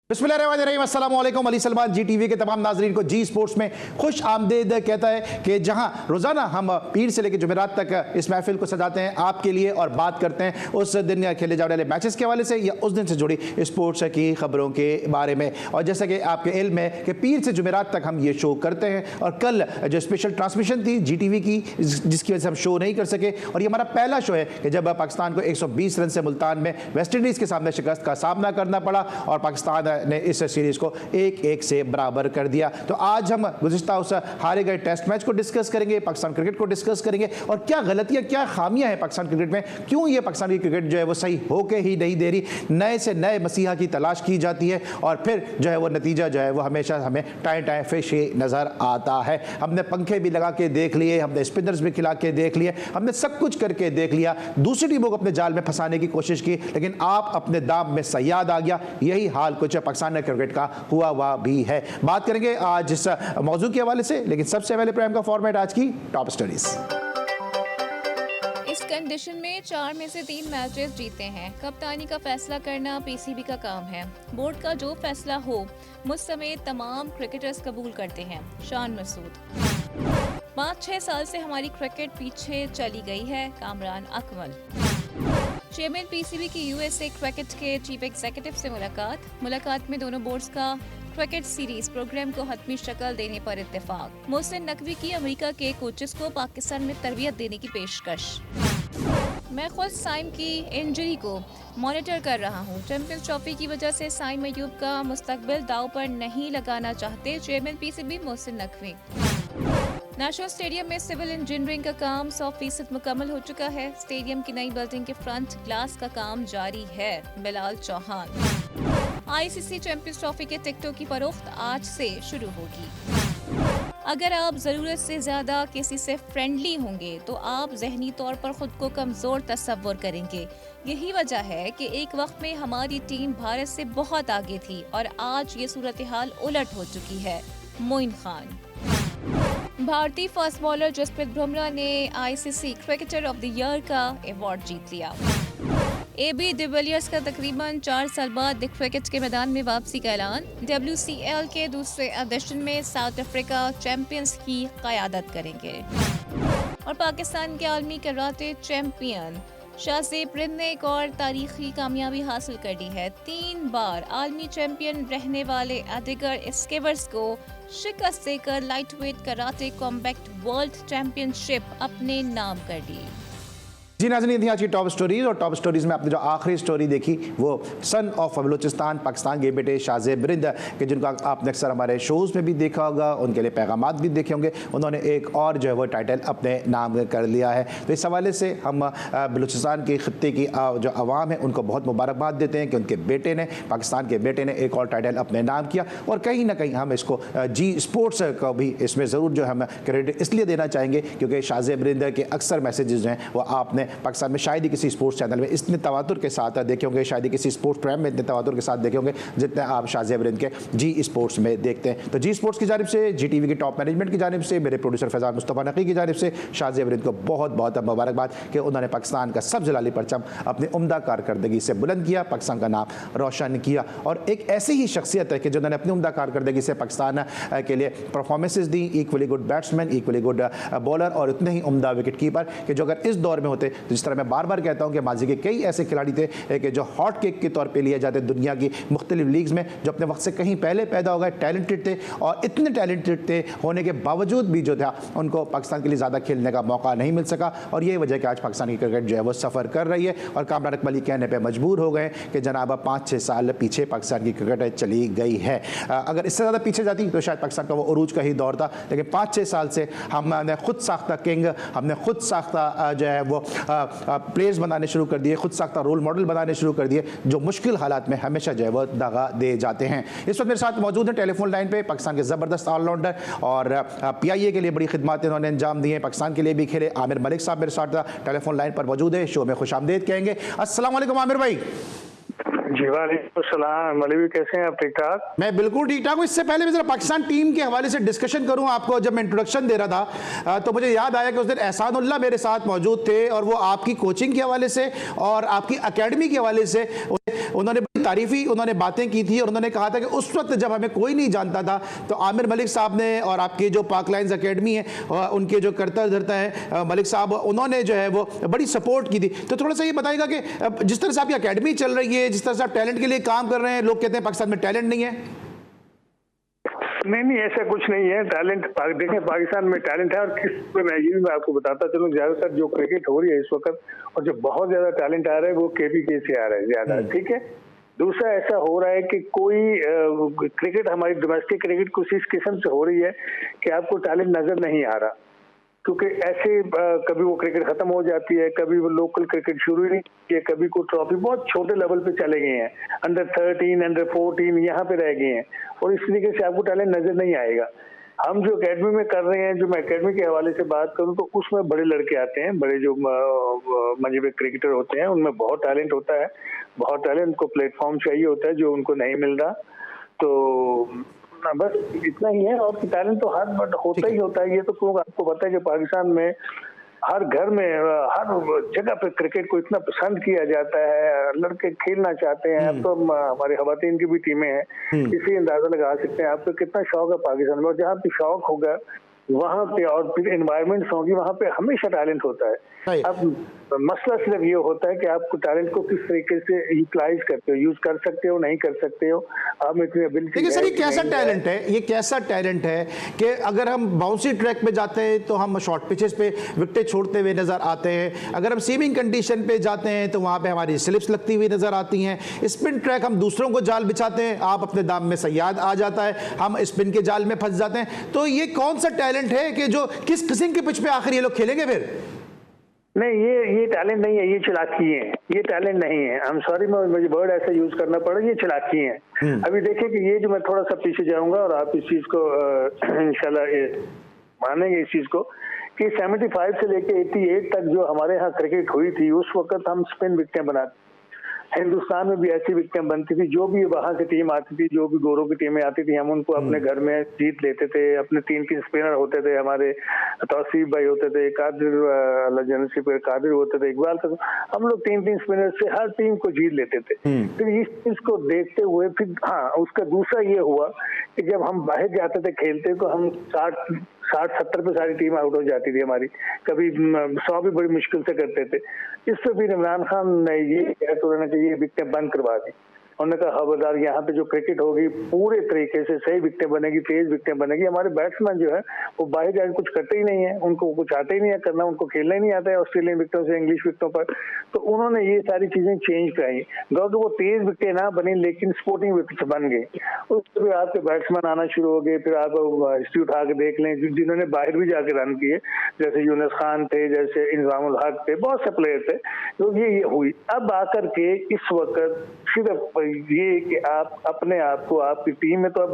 बिस्मिल्लाहिर्रहमानिर्रहीम, अस्सलाम वालेकुम। अली सलमान जी टीवी के तमाम नाजरीन को जी स्पोर्ट्स में खुश आमदेद कहता है कि जहां रोज़ाना हम पीर से लेकर जुमेरात तक इस महफिल को सजाते हैं आपके लिए और बात करते हैं उस दिन खेले जाने वाले मैचेस के हवाले से या उस दिन से जुड़ी स्पोर्ट्स की खबरों के बारे में। और जैसा कि आपके इल्म है कि पीर से जुमेरात तक हम ये शो करते हैं और कल जो स्पेशल ट्रांसमिशन थी जी टीवी की जिसकी वजह से हम शो नहीं कर सके, और ये हमारा पहला शो है कि जब पाकिस्तान को 120 रन से मुल्तान में वेस्ट इंडीज़ के सामने शिकस्त का सामना करना पड़ा और पाकिस्तान ने इस सीरीज को 1-1 से बराबर कर दिया। तो आज हम गुज़िश्ता उस हारे गए टेस्ट मैच को डिस्कस करेंगे, पाकिस्तान क्रिकेट को डिस्कस करेंगे और क्या गलतियां क्या खामियां हैं पाकिस्तान क्रिकेट में, क्यों ये पाकिस्तान की क्रिकेट जो है वो सही होके ही नहीं दे रही, नए से नए मसीहा की तलाश की जाती है और फिर जो है वो नतीजा जो है वो हमेशा हमें टाइम फिश ही नज़र आता है। हमने पंखे भी लगा के देख लिए, हमने स्पिनर्स भी खिला के देख लिए, हमने सब कुछ करके देख लिया, दूसरी टीमों को अपने जाल में फंसाने की कोशिश की, लेकिन आप अपने दाम में सयाद आ गया। यही हाल कुछ पाकिस्तान क्रिकेट का हुआ भी है। बात करेंगे आज इस मौजू के हवाले से, लेकिन सबसे पहले प्रोग्राम का फॉर्मेट आज की टॉप स्टोरीज। इस कंडीशन में 4 में से 3 मैचेस जीते हैं। कप्तानी का फैसला करना पीसीबी का काम है। बोर्ड का जो फैसला हो मुझ समेत तमाम क्रिकेटर्स कबूल करते हैं। शान मसूद। 5-6 साल से हमारी क्रिकेट पीछे चली गई है। कामरान अकमल। चेयरमैन पीसीबी की यूएसए क्रिकेट के चीफ एग्जीक्यूटिव से मुलाकात में दोनों बोर्ड्स का क्रिकेट सीरीज प्रोग्राम को हतमी शक्ल देने पर इत्तेफाक। मोहसिन नकवी की अमेरिका के कोचेस को पाकिस्तान में तरबियत देने की पेशकश। मैं खुद साइम की इंजरी को मॉनिटर कर रहा हूं। चैंपियंस ट्रॉफी की वजह से साइम अयूब का मुस्तकबिल दाव पर नहीं लगाना चाहते chairman PCB Mohsin Naqvi. National stadium में सिविल इंजीनियरिंग का काम 100% मुकम्मल हो चुका है। स्टेडियम की नई बिल्डिंग के फ्रंट ग्लास का काम जारी है। Bilal Chauhan. ICC champions trophy के टिकटों की फरोख्त आज से शुरू होगी। अगर आप ज़रूरत से ज़्यादा किसी से फ्रेंडली होंगे तो आप जहनी तौर पर खुद को कमज़ोर तस्वर करेंगे। यही वजह है कि एक वक्त में हमारी टीम भारत से बहुत आगे थी और आज ये सूरत हाल उलट हो चुकी है। मोइन खान। भारतीय फास्ट बॉलर जसप्रीत बुमराह ने ICC cricketer of the year का अवार्ड जीत लिया। एबी डिविलियर्स का तकरीबन 4 साल बाद क्रिकेट के मैदान में वापसी का ऐलान। WCL के दूसरे एडिशन में साउथ अफ्रीका चैंपियंस की क़यादत करेंगे। और पाकिस्तान के आलमी कराटे चैंपियन शाहजेब रिंद ने एक और तारीखी कामयाबी हासिल कर ली है। 3 बार आलमी चैंपियन रहने वाले एडिगर स्केवर्स को शिकस्त देकर lightweight karate combat world championship अपने नाम कर ली। जी नाज़रीन, थी आज की टॉप स्टोरीज और टॉप स्टोरीज में आपने जो आखिरी स्टोरी देखी वो सन ऑफ बलूचिस्तान पाकिस्तान के बेटे शाहजेब रिंद के जिनको आपने अक्सर हमारे शोज़ में भी देखा होगा, उनके लिए पैगामात भी देखे होंगे। उन्होंने एक और जो है वो टाइटल अपने नाम कर लिया है। तो इस हवाले से हम बलूचिस्तान के खत्ते की जो आवाम है उनको बहुत मुबारकबाद देते हैं कि उनके बेटे ने पाकिस्तान के बेटे ने एक और टाइटल अपने नाम किया। और कहीं ना कहीं हम इसको जी स्पोर्ट्स को भी इसमें ज़रूर जो हम क्रेडिट इसलिए देना चाहेंगे क्योंकि शाहजेब रिंद के अक्सर मैसेजेस हैं वो आपने पाकिस्तान में शायद ही किसी स्पोर्ट्स चैनल में इतने तवातुर के साथ देखे होंगे, शायद ही किसी स्पोर्ट्स प्रोग्राम में इतने तवातुर के साथ देखे होंगे जितने आप शाहजेब रिंद के जी स्पोर्ट्स में देखते हैं। तो जी स्पोर्ट्स की जानिब से, जी टीवी की टॉप मैनेजमेंट की जानिब से, मेरे प्रोड्यूसर फैज़ान मुस्तफ़ा नकी की जानिब से शाहजेब रिंद को बहुत बहुत मुबारकबाद कि उन्होंने पाकिस्तान का सब जलाली परचम अपनी उम्दा कारकर्दगी से बुलंद किया, पाकिस्तान का नाम रोशन किया। और एक ऐसी ही शख्सियत है कि जिन्होंने अपनी उम्दा कारकर्दगी से पाकिस्तान के लिए परफॉर्मेंसेज दी, equally good batsman, equally good bowler और उतने ही उम्दा विकेट कीपर कि जो अगर इस दौर में होते, जिस तरह मैं बार बार कहता हूं कि माजी के कई ऐसे खिलाड़ी थे कि जो हॉट केक के तौर पे लिए जाते दुनिया की मुख्तलिफ लीग्स में, जो अपने वक्त से कहीं पहले पैदा हो गए, टैलेंटेड थे और इतने टैलेंटेड थे होने के बावजूद भी जो था उनको पाकिस्तान के लिए ज़्यादा खेलने का मौका नहीं मिल सका। और यही वजह कि आज पाकिस्तान की क्रिकेट जो है वो सफ़र कर रही है और कामरान अकमल कहने पर मजबूर हो गए कि जनाब 5-6 साल पीछे पाकिस्तान की क्रिकेट चली गई है। अगर इससे ज़्यादा पीछे जाती तो शायद पाकिस्तान का वो अरूज का ही दौर था, लेकिन 5-6 साल से हमने खुद साख्ता किंग, हमने खुद साख्ता जो है वो प्लेयर्स बनाने शुरू कर दिए, खुद साख्ता रोल मॉडल बनाने शुरू कर दिए जो मुश्किल हालात में हमेशा जो है वो दगा दे जाते हैं। इस वक्त मेरे साथ मौजूद हैं टेलीफोन लाइन पे पाकिस्तान के ज़बरदस्त ऑलराउंडर और PIA के लिए बड़ी खिदमत इन्होंने अंजाम दी हैं, पाकिस्तान के लिए भी खेले, आमिर मलिक साहब मेरे साथ टेलीफोन लाइन पर मौजूद है। शो में खुशामदीद कहेंगे। अस्सलाम वालेकुम आमिर भाई। जी वालेकुम सलाम। मौलवी कैसे हैं आप? ठीक ठाक? मैं बिल्कुल ठीक ठाक हूँ। इससे पहले मैं जरा पाकिस्तान टीम के हवाले से डिस्कशन करूँ आपको, जब मैं इंट्रोडक्शन दे रहा था तो मुझे याद आया कि उस दिन एहसानुल्लाह मेरे साथ मौजूद थे और वो आपकी कोचिंग के हवाले से और आपकी अकेडमी के हवाले से उन्होंने तारीफी उन्होंने बातें की थी और उन्होंने कहा था कि उस वक्त जब हमें कोई नहीं जानता था तो आमिर मलिक साहब ने और आपकी जो पाक लाइन्स एकेडमी है उनके जो करता धरता है मलिक साहब, उन्होंने जो है वो बड़ी सपोर्ट की थी। तो थोड़ा सा ये बताइएगा कि जिस तरह से आपकी एकेडमी चल रही है, जिस तरह से आप टैलेंट के लिए काम कर रहे हैं, लोग कहते हैं पाकिस्तान में टैलेंट नहीं है। नहीं, ऐसा कुछ नहीं है। टैलेंट देखें, पाकिस्तान में टैलेंट है। और किस मैं ये भी मैं आपको बताता चलूं, ज्यादातर जो क्रिकेट हो रही है इस वक्त और जो बहुत ज्यादा टैलेंट आ रहा है वो KPK से आ रहा है ज्यादा, ठीक है। दूसरा ऐसा हो रहा है कि कोई क्रिकेट, हमारी डोमेस्टिक क्रिकेट कुछ इस किस्म से हो रही है कि आपको टैलेंट नजर नहीं आ रहा, क्योंकि ऐसे कभी वो क्रिकेट खत्म हो जाती है, कभी वो लोकल क्रिकेट शुरू ही नहीं की है, कभी कोई ट्रॉफी बहुत छोटे लेवल पे चले गए हैं, अंडर 13, अंडर 14 यहाँ पे रह गए हैं और इस तरीके से आपको टैलेंट नजर नहीं आएगा। हम जो एकेडमी में कर रहे हैं, जो मैं एकेडमी के हवाले से बात करूं तो उसमें बड़े लड़के आते हैं, बड़े जो मंजे क्रिकेटर होते हैं, उनमें बहुत टैलेंट होता है, बहुत टैलेंट। उनको प्लेटफॉर्म चाहिए होता है जो उनको नहीं मिल रहा। तो बस इतना ही है। और टैलेंट तो हर होता ही होता है। ये तो आपको पता है कि पाकिस्तान में हर घर में, हर जगह पे क्रिकेट को इतना पसंद किया जाता है, लड़के खेलना चाहते हैं। अब तो हमारे खवातीन की भी टीमें हैं, इसी अंदाजा लगा सकते हैं आपको कितना शौक है पाकिस्तान में। और जहाँ पे शौक होगा वहाँ पे और फिर एनवायरमेंट्स होंगी, वहाँ पे हमेशा टैलेंट होता है। अब मसला सिर्फ ये होता है कि आप टैलेंट को किस तरीके से यूटिलाइज करते हो, यूज कर सकते हो, नहीं कर सकते हो, आप में इतनी एबिलिटी है। सर ये कैसा टैलेंट है, ये कैसा टैलेंट है कि अगर हम बाउंसी ट्रैक पे जाते हैं तो हम शॉर्ट पिचेस पे विकेट छोड़ते हुए नजर आते हैं, अगर हम सीमिंग कंडीशन पे जाते हैं तो वहाँ पे हमारी स्लिप्स लगती हुई नजर आती हैं, स्पिन ट्रैक हम दूसरों को जाल बिछाते हैं, आप अपने दाम में सयाद आ जाता है, हम स्पिन के जाल में फंस जाते हैं। तो ये कौन सा टैलेंट है कि जो किस किस्म के पिच पे आखिर ये लोग खेलेंगे फिर? नहीं, ये टैलेंट नहीं है, ये चालाकी है। ये टैलेंट नहीं है। आई एम सॉरी, मुझे वर्ड ऐसा यूज करना पड़ा, ये चालाकी है। अभी देखिए कि ये जो मैं थोड़ा सा पीछे जाऊंगा और आप इस चीज को इंशाल्लाह मानेंगे इस चीज को कि 75 से लेके 88 तक जो हमारे यहाँ क्रिकेट हुई थी, उस वक्त हम स्पिन विकेटें बनाते, हिंदुस्तान में भी ऐसी विकेटें बनती थी। जो भी वहां से टीम आती थी, जो भी गोरों की टीमें आती थी, हम उनको अपने घर में जीत लेते थे। अपने 3 स्पिनर होते थे, हमारे तौसीफ भाई होते थे, कादिर होते थे, इकबाल थे, हम लोग 3 स्पिनर से हर टीम को जीत लेते थे। फिर इस चीज को देखते हुए फिर उसका दूसरा ये हुआ कि जब हम बाहर जाते थे खेलते तो हम 60-70 पे सारी टीम आउट हो जाती थी हमारी, कभी 100 भी बड़ी मुश्किल से करते थे। इससे फिर इमरान खान ने ये कहा तो उन्होंने ये विकेटें बंद करवा दी। उन्होंने कहा खबरदार, यहाँ पे जो क्रिकेट होगी पूरे तरीके से सही विकेटें बनेगी, तेज विकेटें बनेगी। हमारे बैट्समैन जो है वो बाहर जाकर कुछ करते ही नहीं है, उनको कुछ आता ही नहीं है करना, उनको खेलना ही नहीं आता है ऑस्ट्रेलियन विकेटों से इंग्लिश विकेटों पर। तो उन्होंने ये सारी चीजें चेंज कराई, वो तेज विकेटें ना बनी लेकिन स्पोर्टिंग विकेट बन गई। उससे भी आपके बैट्समैन आना शुरू हो गए। फिर आप हिस्ट्री उठा के देख लें, जिन्होंने बाहर भी जाके रन किए, जैसे यूनुस खान थे, जैसे इंजामुल हक थे, बहुत से प्लेयर थे। तो ये हुई। अब आकर के इस वक्त सिर्फ ये कि आप अपने आप को, आपकी टीम में तो अब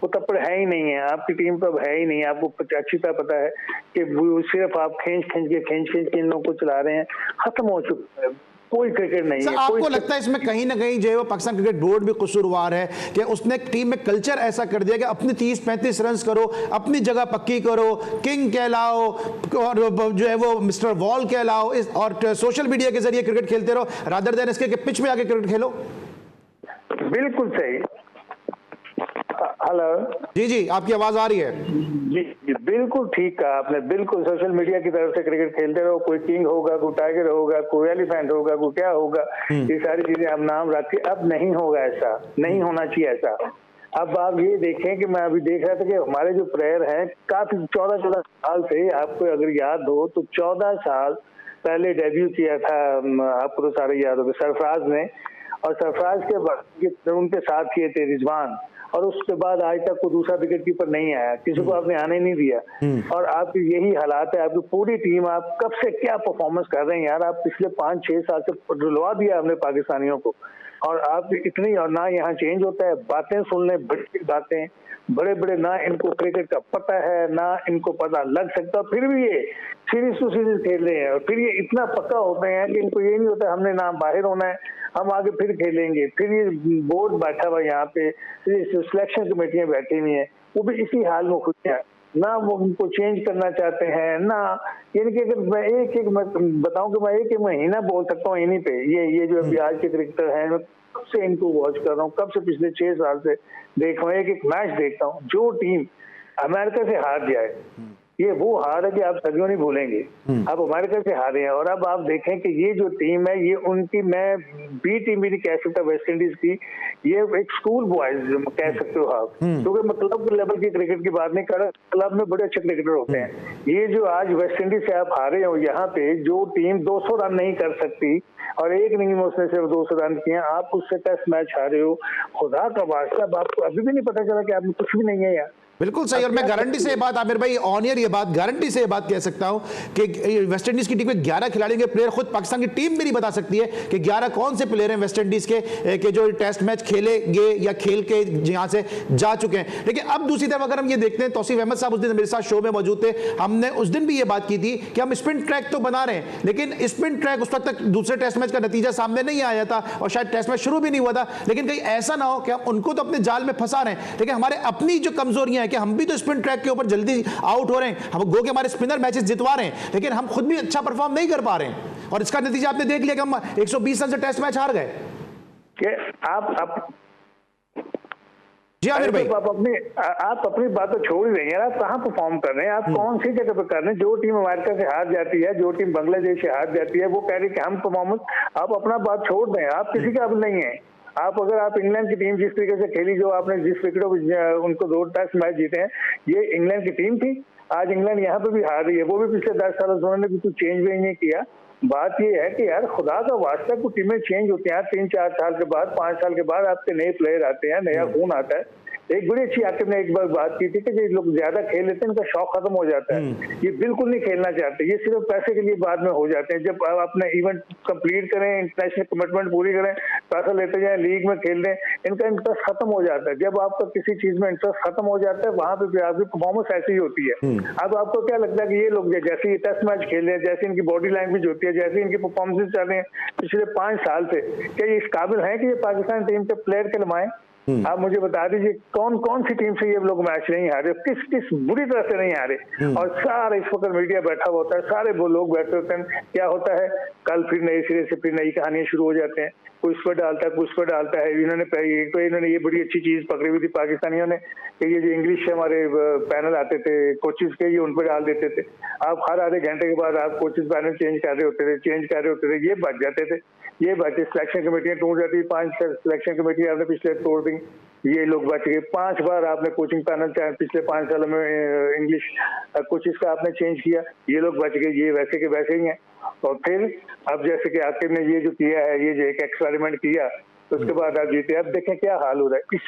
वो तपड़ है ही नहीं है, आपकी टीम तो अब है ही नहीं है। आपको अच्छी तरह पता है कि वो सिर्फ आप खींच के इन लोगों को चला रहे हैं, खत्म हो चुका है, कोई क्रिकेट नहीं है। आपको लगता है इसमें कहीं ना कहीं जो है वो पाकिस्तान क्रिकेट बोर्ड भी कसूरवार है कि उसने टीम में कल्चर ऐसा कर दिया कि अपनी 30-35 रन करो, अपनी जगह पक्की करो, किंग कहलाओ और जो है वो मिस्टर वॉल कहलाओ, और सोशल मीडिया के जरिए क्रिकेट खेलते रहो रादर देन इसके पिच में आके क्रिकेट खेलो? बिल्कुल सही। हेलो जी, आपकी आवाज आ रही है। जी, बिल्कुल ठीक कहा आपने। बिल्कुल सोशल मीडिया की तरफ से क्रिकेट खेलते रहो, कोई किंग होगा, कोई टाइगर होगा, कोई एलिफेंट होगा, कोई क्या होगा, ये सारी चीजें हम नाम रख के, अब नहीं होगा ऐसा, नहीं होना चाहिए ऐसा। अब आप ये देखें कि मैं अभी देख रहा था कि हमारे जो प्लेयर हैं काफी 14 साल से, आपको अगर याद हो तो 14 साल पहले डेब्यू किया था, आपको तो सारे याद होगा, सरफराज ने। और सरफराज के बाद उनके साथ किए थे रिजवान, और उसके बाद आज तक कोई दूसरा विकेट कीपर नहीं आया, किसी को आपने आने नहीं दिया। और आपकी यही हालात है, आपकी पूरी टीम, आप कब से क्या परफॉर्मेंस कर रहे हैं यार, आप पिछले 5-6 साल से रुलवा दिया आपने पाकिस्तानियों को। और आप इतनी, और ना यहाँ चेंज होता है, बातें सुन लें, बड़ी बातें, बड़े बड़े, ना इनको क्रिकेट का पता है, ना इनको पता लग सकता, फिर भी ये सीरीज टू सीरीज खेल रहे हैं। और फिर ये इतना पक्का होते हैं कि इनको ये नहीं होता हमने ना बाहर होना है, हम आगे फिर खेलेंगे। फिर ये बोर्ड बैठा हुआ यहाँ पे, सिलेक्शन कमेटियां बैठी हुई हैं, वो भी इसी हाल में खुद है, ना वो उनको चेंज करना चाहते हैं, ना यानी कि अगर मैं बताऊं कि मैं एक महीना बोल सकता हूँ इन्हीं पे, ये जो अभी आज के क्रिकेटर हैं, कब से इनको वॉच कर रहा हूँ, कब से पिछले 6 साल से देख रहा हूँ, एक एक मैच देखता हूँ। जो टीम अमेरिका से हार जाए, ये वो हार है कि आप सदियों नहीं भूलेंगे। आप अमेरिका से हारे हैं, और अब आप देखें कि ये जो टीम है, ये उनकी, मैं बी टीम भी नहीं कह सकता वेस्ट इंडीज की, ये एक स्कूल बॉयज कह सकते हो आप, क्योंकि मैं क्लब लेवल की क्रिकेट की बात नहीं कर रहा, क्लब में बड़े अच्छे क्रिकेटर होते हैं। ये जो आज वेस्ट इंडीज से आप हारे हो, यहाँ पे जो टीम 200 रन नहीं कर सकती और एक इनिंग में उसने सिर्फ 200 रन किए, आप उससे टेस्ट मैच हारे हो। खुदा का वास्ता, आपको अभी भी नहीं पता चला कि आप में कुछ भी नहीं है यार। बिल्कुल सही। और मैं गारंटी से ये बात, आमिर भाई ऑनियर ये बात गारंटी से ये बात कह सकता हूं कि वेस्ट इंडीज की टीम में 11 खिलाड़ियों के प्लेयर, खुद पाकिस्तान की टीम भी नहीं बता सकती है कि 11 कौन से प्लेयर हैं वेस्ट इंडीज के जो टेस्ट मैच खेलेंगे या खेल के यहां से जा चुके हैं। लेकिन अब दूसरी तरफ अगर हम ये देखते हैं, तौसीफ अहमद साहब उस दिन मेरे साथ शो में मौजूद थे, हमने उस दिन भी ये बात की थी कि हम स्पिन ट्रैक तो बना रहे हैं, लेकिन स्पिन ट्रैक उस वक्त तक दूसरे टेस्ट मैच का नतीजा सामने नहीं आया था और शायद टेस्ट मैच शुरू भी नहीं हुआ था। लेकिन कहीं ऐसा ना हो कि हम उनको तो अपने जाल में फंसा रहे हैं, लेकिन हमारे अपनी जो कमजोरियां हैं कि हम भी तो स्पिन ट्रैक के ऊपर जल्दी आउट हो रहे हैं, हम गो के हमारे स्पिनर मैचेस जितवा रहे हैं, लेकिन हम खुद भी अच्छा परफॉर्म नहीं कर पा रहे हैं। और इसका नतीजा आपने देख लिया कि हम 120 रन से टेस्ट मैच हार गए। आप जी आमिर भाई, आप अपनी बात तो छोड़ ही रही हैं। आप कहाँ परफॉर्म कर रहे हैं, आप कौन सी जगह पे कर रहे हैं? जो टीम अमेरिका से हार जाती है, जो टीम बांग्लादेश से हार जाती है, वो कह रही है कि हम परफॉर्मेंस, आप अपना बात छोड़ दें, आप किसी का अब नहीं है। आप अगर आप इंग्लैंड की टीम जिस तरीके से खेली, जो आपने जिस विकेटों उनको 2 टेस्ट मैच जीते हैं, ये इंग्लैंड की टीम थी। आज इंग्लैंड यहाँ पे भी हार रही है, वो भी पिछले 10 सालों से उन्होंने कुछ चेंज भी नहीं किया। बात ये है कि यार खुदा का वास्ता, कुछ टीमें चेंज होती हैं 3-4 साल के बाद, 5 साल के बाद आपके नए प्लेयर आते हैं, नया खून आता है। एक बड़ी अच्छी आकिब ने एक बार बात की थी कि जो लोग ज्यादा खेल लेते हैं इनका शौक खत्म हो जाता है, ये बिल्कुल नहीं खेलना चाहते, ये सिर्फ पैसे के लिए बाद में हो जाते हैं। जब आप अपना इवेंट कंप्लीट करें, इंटरनेशनल कमिटमेंट पूरी करें, पैसा लेते जाएं, लीग में खेल लें, इनका इंटरेस्ट खत्म हो जाता है। जब आपका किसी चीज में इंटरेस्ट खत्म हो जाता है, वहां पे आपकी परफॉर्मेंस ऐसी ही होती है। अब आपको क्या लगता है कि ये लोग जैसे ये टेस्ट मैच खेल रहे हैं, जैसे इनकी बॉडी लैंग्वेज होती है, जैसे इनकी परफॉर्मेंस चल रही है पिछले 5 साल से, क्या ये इस काबिल है कि ये पाकिस्तान टीम के प्लेयर कहलवाएं? आप मुझे बता दीजिए कौन कौन सी टीम से ये लोग मैच नहीं हारे, किस बुरी तरह से नहीं हारे। और सारा इस वक्त मीडिया बैठा होता है, सारे वो लोग बैठे होते हैं, क्या होता है कल फिर नए सिरे से फिर नई कहानियां शुरू हो जाते हैं, कोई इस पर डालता है, कोई उस पर डालता है। इन्होंने ये बड़ी अच्छी चीज पकड़ी हुई थी पाकिस्तानियों ने कि ये जो इंग्लिश हमारे पैनल आते थे कोचेज के, ये उन पर डाल देते थे। आप हर आधे घंटे के बाद आप कोचेज पैनल चेंज कर रहे होते थे, ये बच जाते थे, ये बचे। सिलेक्शन कमेटियां टूट जाती, 5 सिलेक्शन कमेटी आपने पिछले तोड़ दी, ये लोग बच गए। 5 बार आपने कोचिंग पैनल पिछले 5 सालों में इंग्लिश कोचेस का आपने चेंज किया, ये लोग बच गए, ये वैसे के वैसे ही हैं। और फिर अब जैसे कि आकिब ने ये जो किया है, ये जो एक एक्सपेरिमेंट किया, तो उसके बाद आप जीते। अब देखें क्या हाल हो रहा है,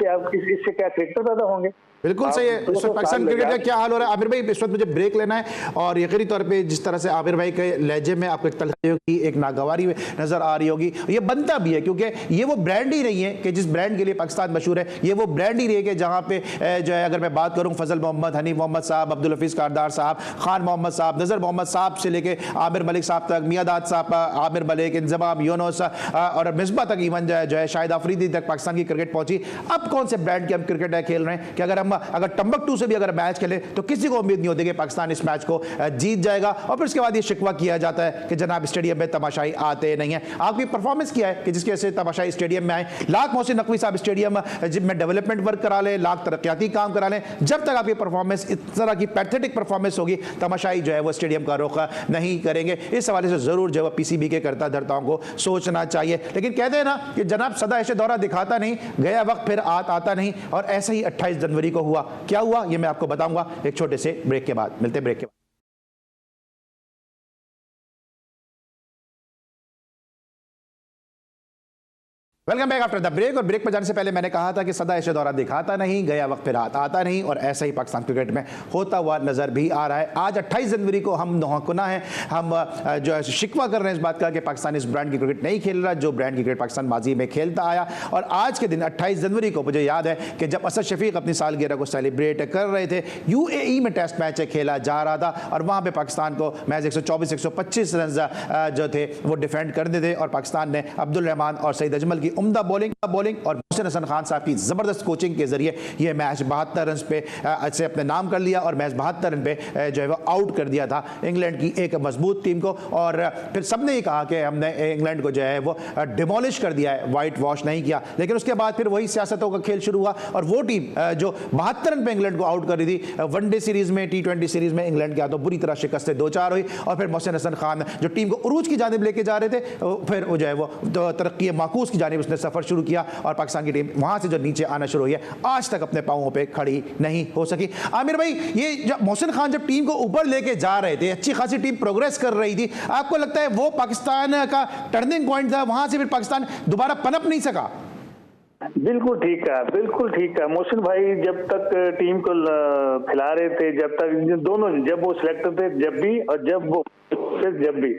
इससे क्या क्रिकेटर पैदा होंगे? बिल्कुल सही है। इस वक्त पाकिस्तान क्रिकेट का क्या हाल हो रहा है? आमिर भाई इस वक्त मुझे ब्रेक लेना है, और यकीनी तौर पे जिस तरह से आमिर भाई के लहजे में आपको एक तलखी की, एक नागवारी नजर आ रही होगी, ये बनता भी है, क्योंकि ये वो ब्रांड ही नहीं है कि जिस ब्रांड के लिए पाकिस्तान मशहूर है, ये वो ब्रांड ही नहीं है कि जहाँ पे जो है, अगर मैं बात करूँ फजल मोहम्मद, हनीफ मोहम्मद साहब, अब्दुल हफीज़ कारदार साहब, खान मोहम्मद साहब, नज़र मोहम्मद साहब से लेके आमिर मलिक साहब तक, मियादाद साहब, आमिर मलिक, इंजमाम, यूनुस और मिसबा तक, इवन जो है शाहिद अफरीदी तक पाकिस्तान की क्रिकेट पहुंची। अब कौन से ब्रांड के हम क्रिकेट खेल रहे हैं कि अगर टम्बकटू से भी अगर मैच खेले तो किसी को उम्मीद नहीं होती कि पाकिस्तान इस मैच को जीत जाएगा, और फिर उसके बाद ये शिकवा किया जाता है कि जनाब स्टेडियम में तमाशाई आते नहीं है। आपकी परफॉर्मेंस किया है कि जिसकी वजह से तमाशाई स्टेडियम में आए, लाख मोहसिन नकवी साहब स्टेडियम में डेवलपमेंट वर्क करा लें, लाख तरक्याती काम करा लें, जब तक आपकी परफॉर्मेंस इस तरह की पैथेटिक परफॉर्मेंस होगी, तमाशाई जो है वो स्टेडियम का रुख नहीं करेंगे। इस हवाले से जरूर जो है पीसीबी के करता धरताओं को सोचना चाहिए। लेकिन कहते हैं ना कि जनाब सदा ऐसे दौरा दिखाता नहीं, गया वक्त फिर आता नहीं, और ऐसे ही 28 जनवरी को हुआ। क्या हुआ ये मैं आपको बताऊंगा एक छोटे से ब्रेक के बाद। मिलते हैं ब्रेक के बाद। Welcome back after the break. और ब्रेक पर जाने से पहले मैंने कहा था कि सदा ऐसे दौरा दिखाता नहीं, गया वक्त फिर आता नहीं, और ऐसा ही पाकिस्तान क्रिकेट में होता हुआ नजर भी आ रहा है। आज 28 जनवरी को हम नौकुना है, हम जो है शिकवा कर रहे हैं इस बात का कि पाकिस्तान इस ब्रांड की क्रिकेट नहीं खेल रहा जो ब्रांड की क्रिकेट पाकिस्तान माजी में खेलता आया। और आज के दिन 28 जनवरी को मुझे याद है कि जब असद शफीक अपनी सालगिरह को सेलिब्रेट कर रहे थे, यूएई में टेस्ट मैच खेला जा रहा था, और वहाँ पर पाकिस्तान को मैच 124-125 रन जो थे वो डिफेंड करने थे, और पाकिस्तान ने अब्दुल रहमान और सईद अजमल की उम्दा बॉलिंग और मोहसिन हसन खान साहब की ज़बरदस्त कोचिंग के जरिए ये मैच 72 रन पे से अपने नाम कर लिया और मैच 72 रन पे जो है वो आउट कर दिया था इंग्लैंड की एक मजबूत टीम को। और फिर सबने ये कहा कि हमने इंग्लैंड को जो है वो डिमोलिश कर दिया है, वाइट वॉश नहीं किया। लेकिन उसके बाद फिर वही सियासतों का खेल शुरू हुआ और वो टीम जो 72 रन पे इंग्लैंड को आउट कर रही थी, वनडे सीरीज में, T20 सीरीज में इंग्लैंड के हाथों बुरी तरह शिकस्त 2-4 हुई और फिर मोहसिन हसन खान जो टीम को उरूज की जानिब लेके जा रहे थे, फिर वो जो है वो तरक्की माकूस की जानिब उसने सफर शुरू किया और पाकिस्तान की टीम वहां से जो नीचे आना शुरू हुई है, आज तक अपने पांवों पे खड़ी नहीं हो सकी। आमिर भाई, ये जब मोहसिन खान जब टीम को ऊपर लेके जा रहे थे, अच्छी खासी टीम प्रोग्रेस कर रही थी, आपको लगता है वो पाकिस्तान का टर्निंग पॉइंट था, वहां से फिर पाकिस्तान दोबारा पनप नहीं सका? बिल्कुल ठीक है, बिल्कुल ठीक है। मोहसिन भाई जब तक टीम को खिला रहे थे, जब तक दोनों, जब वो सिलेक्टर थे जब भी और जब भी,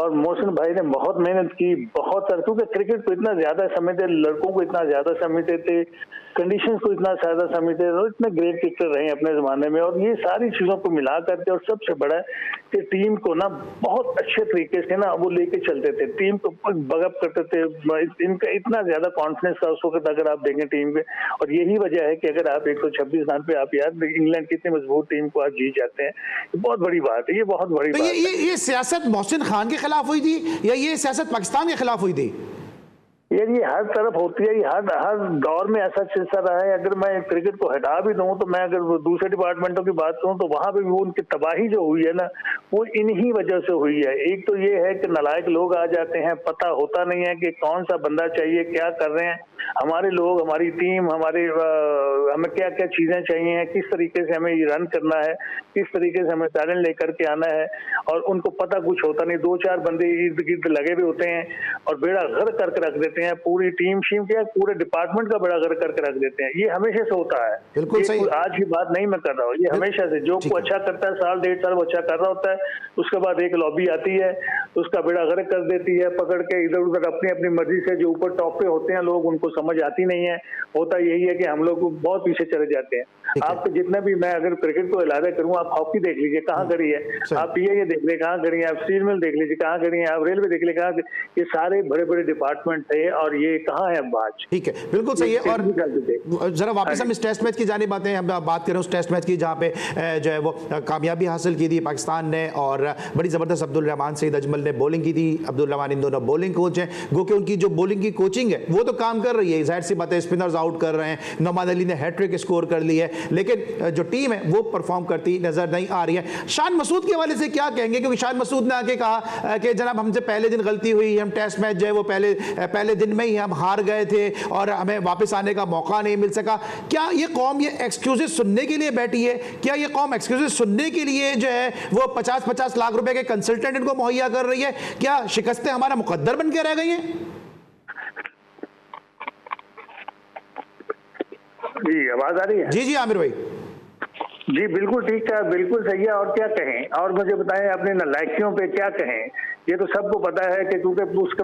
और मोहसिन भाई ने बहुत मेहनत की, बहुत सारे, क्योंकि क्रिकेट को इतना ज्यादा समझते, लड़कों को इतना ज्यादा समझते थे, कंडीशंस को इतना ज्यादा समझते थे और इतने ग्रेट क्रिकेटर रहे अपने जमाने में। और ये सारी चीजों को मिला करके, और सबसे बड़ा है कि टीम को ना बहुत अच्छे तरीके से ना वो लेके चलते थे, टीम को बगअप करते थे। इनका इतना ज्यादा कॉन्फिडेंस था उस वक्त, अगर आप देखें टीम पे। और यही वजह है कि अगर आप 126 रन पे आप यार इंग्लैंड की इतनी मजबूत टीम को आज जीत जाते हैं, बहुत बड़ी बात है, ये बहुत बड़ी बात है। ये सियासत मोहसिन खान के खिलाफ हुई थी या ये सियासत पाकिस्तान के खिलाफ हुई थी? यार ये हर तरफ होती है, ये हर दौर में ऐसा सिलसिला रहा है। अगर मैं क्रिकेट को हटा भी दूं तो मैं अगर दूसरे डिपार्टमेंटों की बात करूं तो वहां पे भी वो उनकी तबाही जो हुई है ना, वो इन्हीं वजह से हुई है। एक तो ये है कि नालायक लोग आ जाते हैं, पता होता नहीं है कि कौन सा बंदा चाहिए, क्या कर रहे हैं हमारे लोग, हमारी टीम, हमें क्या क्या चीजें चाहिए, किस तरीके से हमें ये रन करना है, किस तरीके से हमें टैलेंट लेकर के आना है, और उनको पता कुछ होता नहीं। 2-4 बंदे इर्द गिर्द लगे हुए होते हैं और बेड़ा गर्क करके रख देते हैं, पूरी टीम क्या पूरे डिपार्टमेंट का बेड़ा गर्क करके रख देते हैं। ये हमेशा से होता है, बिल्कुल सही। आज की बात नहीं मैं कर रहा हूँ, ये हमेशा से जो को अच्छा करता है, साल 1.5 साल वो अच्छा कर रहा होता है, उसके बाद एक लॉबी आती है, उसका बेड़ा गर्क कर देती है, पकड़ के इधर उधर अपनी अपनी मर्जी से। जो ऊपर टॉप पे होते हैं लोग, उनको समझ आती नहीं है, होता यही है कि हम लोग बहुत पीछे चले जाते हैं। आपको जितने भी, मैं अगर क्रिकेट को इलाजा करूँ, आप हॉकी देख लीजिए कहाँ करी है, आप ये देख लीजिए कहाँ करी है, आप स्टील मिल देख लीजिए कहाँ करी है, आप रेलवे देख लीजिए कहाँ, ये सारे बड़े बड़े डिपार्टमेंट थे और ये कहाँ है बात। ठीक है, बिल्कुल सही है। और जरा वापस हम इस टेस्ट मैच की जानिब आते हैं, हम बात करें उस टेस्ट मैच की जहाँ पे जो है वो कामयाबी हासिल की थी पाकिस्तान ने और बड़ी ज़बरदस्त अब्दुल रहमान सईद अजमल ने बॉलिंग की थी। अब्दुल रहमान इन दोनों बॉलिंग कोच हैं, गो कि उनकी जो बॉलिंग की कोचिंग है वो तो काम कर रही है, जाहिर सी बात है, स्पिनर्स आउट कर रहे हैं, नौमान अली ने हैट्रिक स्कोर कर ली है, लेकिन जो टीम है वो परफॉर्म करती नजर नहीं आ रही है। शान मसूद के हवाले से क्या कहेंगे, क्योंकि शान मसूद ने आके कहा कि जनाब हमसे पहले दिन गलती हुई, हम टेस्ट मैच जो है वो पहले दिन में ही हम हार गए थे और हमें वापस आने का मौका नहीं मिल सका। क्या ये कौम ये एक्सक्यूजेस सुनने के लिए बैठी है? क्या ये कौम एक्सक्यूजेस सुनने के लिए जो है वो 50-50 लाख रुपए के कंसल्टेंट इनको मुहैया कर रही है? क्या शिकस्तें हमारा मुकद्दर बन के रह गई हैं? जी आवाज आ रही है? जी आमिर भाई। जी बिल्कुल ठीक है, बिल्कुल सही है। और क्या कहें, और मुझे बताएं अपने नालायकियों पे क्या कहें। ये तो सबको पता है कि क्योंकि उसके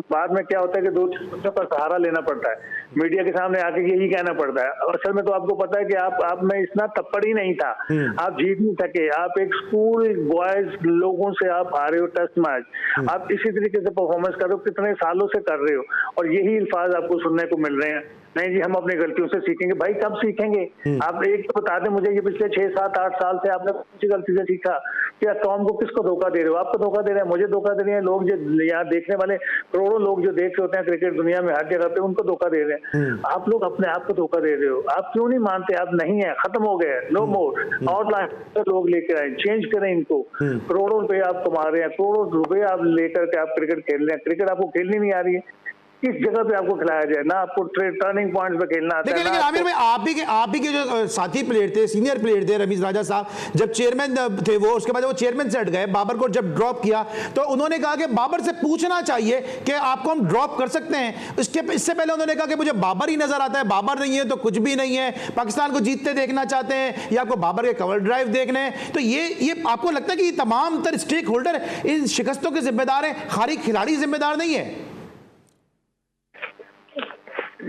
बाद में क्या होता है कि दो चीजों का सहारा लेना पड़ता है, मीडिया के सामने आके यही कहना पड़ता है। असल में तो आपको पता है कि आप में इतना तप्पड़ ही नहीं था, आप जीत नहीं सके। आप एक स्कूल बॉयज लोगों से आप आ रहे हो टेस्ट मैच, आप इसी तरीके से परफॉर्मेंस कर रहे हो, कितने सालों से कर रहे हो, और यही अल्फाज आपको सुनने को मिल रहे हैं, नहीं जी हम अपनी गलतियों से सीखेंगे। भाई कब सीखेंगे? आप एक तो बता दें मुझे, ये पिछले 6-7-8 साल से आपने कौन सी गलती से सीखा? क्या कौम को किसको धोखा दे रहे हो? आपको धोखा दे रहे हैं, मुझे धोखा दे रहे हैं लोग, जो यहाँ देखने वाले करोड़ों लोग जो देख रहे होते हैं क्रिकेट दुनिया में हर जगह पे, उनको धोखा दे रहे हैं। आप लोग अपने आप को धोखा दे रहे हो। आप क्यों नहीं मानते? आप नहीं है, खत्म हो गए, नो मोर, आउटलाइन लोग लेकर आए, चेंज करें इनको। करोड़ों रुपए आप कमा रहे हैं, करोड़ों रुपए आप लेकर के आप क्रिकेट खेल रहे हैं, क्रिकेट आपको खेलनी नहीं आ रही है। किस जगह पे आपको खिलाया जाए ना, आपको टर्निंग पॉइंट्स पे खेलना आता है। लेकिन आमिर भाई आप भी के जो साथी प्लेयर थे, सीनियर प्लेयर थे, रमीज राजा साहब जब चेयरमैन थे वो, उसके बाद वो चेयरमैन से हट गए, बाबर को जब ड्रॉप किया तो उन्होंने कहा कि बाबर से पूछना चाहिए कि आपको हम ड्रॉप कर सकते हैं। इससे पहले उन्होंने कहा कि मुझे बाबर ही नजर आता है, बाबर नहीं है तो कुछ भी नहीं है, पाकिस्तान को जीतते देखना चाहते हैं या आपको बाबर के कवर ड्राइव देखने हैं। तो ये आपको लगता है कि तमाम तर स्टेक होल्डर इन शिकस्तों के जिम्मेदार हैं, खाली खिलाड़ी जिम्मेदार नहीं है?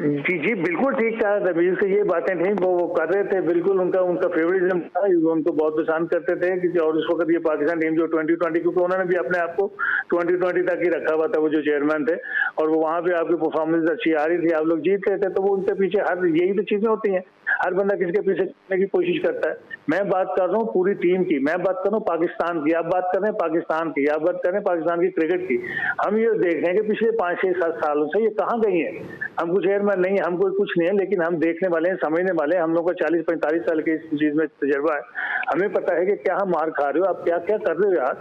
जी जी बिल्कुल ठीक कहा रमीज से, ये बातें थी वो कर रहे थे, बिल्कुल उनका फेवरेटिज्म था, उनको बहुत पसंद करते थे कि और उस वक्त ये पाकिस्तान टीम जो 2020, क्योंकि उन्होंने भी अपने आप को 2020 तक ही रखा हुआ था, वो जो चेयरमैन थे, और वो वहाँ पे आपकी परफॉर्मेंस अच्छी आ रही थी, आप लोग जीत रहे थे, तो वो उनके पीछे हर यही तो चीजें होती हैं, हर बंदा किसी के पीछे जीतने की कोशिश करता है। मैं बात कर रहा हूँ पूरी टीम की, मैं बात कर रहा हूँ पाकिस्तान की, आप बात कर रहे हैं पाकिस्तान की, आप बात कर रहे हैं पाकिस्तान की क्रिकेट की। हम ये देख रहे हैं कि पिछले 5-6-7 सालों से ये कहाँ गई है। हम कुछ चेयरमैन नहीं है, हम कोई कुछ नहीं है, लेकिन हम देखने वाले हैं, समझने वाले हैं, हम लोग को 40-45 साल के इस चीज में तजर्बा है, हमें पता है कि क्या हम मार खा रहे हो, आप क्या क्या कर रहे हो यार,